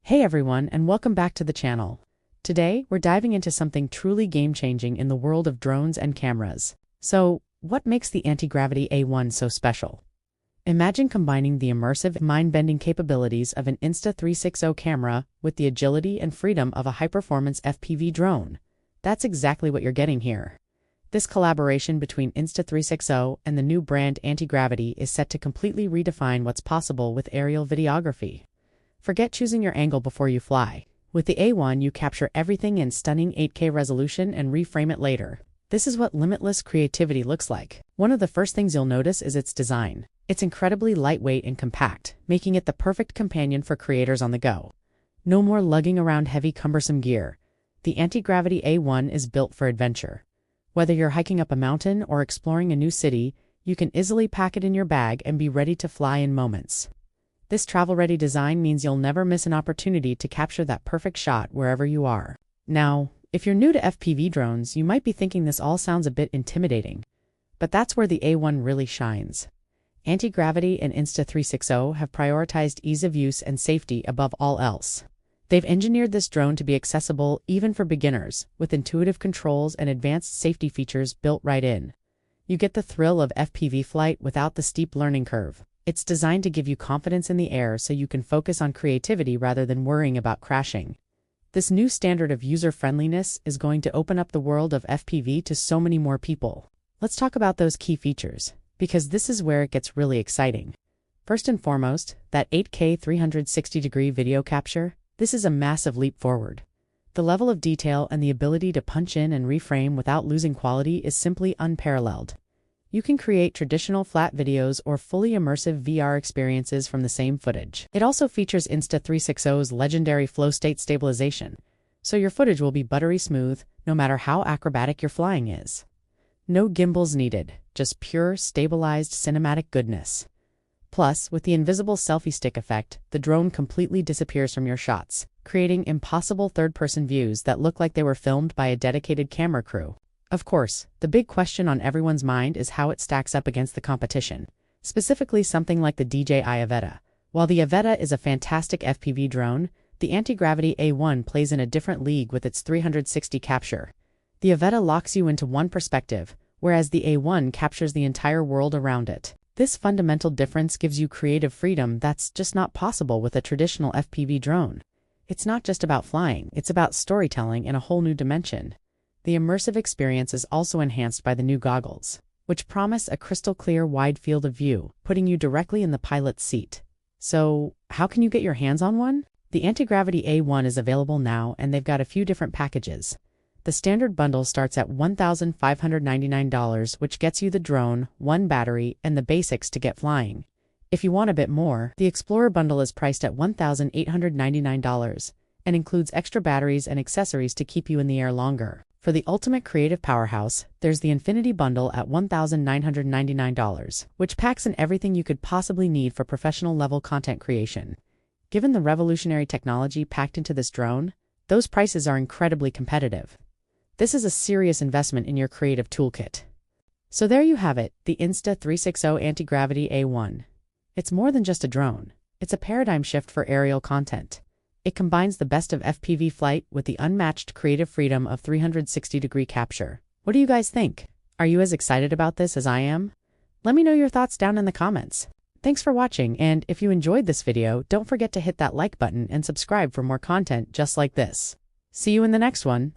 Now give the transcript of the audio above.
Hey everyone, and welcome back to the channel. Today, we're diving into something truly game-changing in the world of drones and cameras. So, what makes the Antigravity A1 so special? Imagine combining the immersive, mind-bending capabilities of an Insta360 camera with the agility and freedom of a high-performance FPV drone. That's exactly what you're getting here. This collaboration between Insta360 and the new brand Antigravity is set to completely redefine what's possible with aerial videography. Forget choosing your angle before you fly. With the A1, you capture everything in stunning 8K resolution and reframe it later. This is what limitless creativity looks like. One of the first things you'll notice is its design. It's incredibly lightweight and compact, making it the perfect companion for creators on the go. No more lugging around heavy, cumbersome gear. The Antigravity A1 is built for adventure. Whether you're hiking up a mountain or exploring a new city, you can easily pack it in your bag and be ready to fly in moments. This travel-ready design means you'll never miss an opportunity to capture that perfect shot wherever you are. Now, if you're new to FPV drones, you might be thinking this all sounds a bit intimidating. But that's where the A1 really shines. Antigravity and Insta360 have prioritized ease of use and safety above all else. They've engineered this drone to be accessible even for beginners, with intuitive controls and advanced safety features built right in. You get the thrill of FPV flight without the steep learning curve. It's designed to give you confidence in the air so you can focus on creativity rather than worrying about crashing. This new standard of user-friendliness is going to open up the world of FPV to so many more people. Let's talk about those key features, because this is where it gets really exciting. First and foremost, that 8K 360-degree video capture. This is a massive leap forward. The level of detail and the ability to punch in and reframe without losing quality is simply unparalleled. You can create traditional flat videos or fully immersive VR experiences from the same footage. It also features Insta360's legendary FlowState stabilization, so your footage will be buttery smooth no matter how acrobatic your flying is. No gimbals needed, just pure, stabilized cinematic goodness. Plus, with the invisible selfie stick effect, the drone completely disappears from your shots, creating impossible third-person views that look like they were filmed by a dedicated camera crew. Of course, the big question on everyone's mind is how it stacks up against the competition, specifically something like the DJI Avetta. While the Avetta is a fantastic FPV drone, the Antigravity A1 plays in a different league with its 360 capture. The Avetta locks you into one perspective, whereas the A1 captures the entire world around it. This fundamental difference gives you creative freedom that's just not possible with a traditional FPV drone. It's not just about flying, it's about storytelling in a whole new dimension. The immersive experience is also enhanced by the new goggles, which promise a crystal-clear wide field of view, putting you directly in the pilot's seat. So, how can you get your hands on one? The Antigravity A1 is available now, and they've got a few different packages. The standard bundle starts at $1,599, which gets you the drone, one battery, and the basics to get flying. If you want a bit more, the Explorer bundle is priced at $1,899 and includes extra batteries and accessories to keep you in the air longer. For the ultimate creative powerhouse, there's the Infinity Bundle at $1,999, which packs in everything you could possibly need for professional-level content creation. Given the revolutionary technology packed into this drone, those prices are incredibly competitive. This is a serious investment in your creative toolkit. So there you have it, the Insta360 Antigravity A1. It's more than just a drone. It's a paradigm shift for aerial content. It combines the best of FPV flight with the unmatched creative freedom of 360-degree capture. What do you guys think? Are you as excited about this as I am? Let me know your thoughts down in the comments. Thanks for watching, and if you enjoyed this video, don't forget to hit that like button and subscribe for more content just like this. See you in the next one.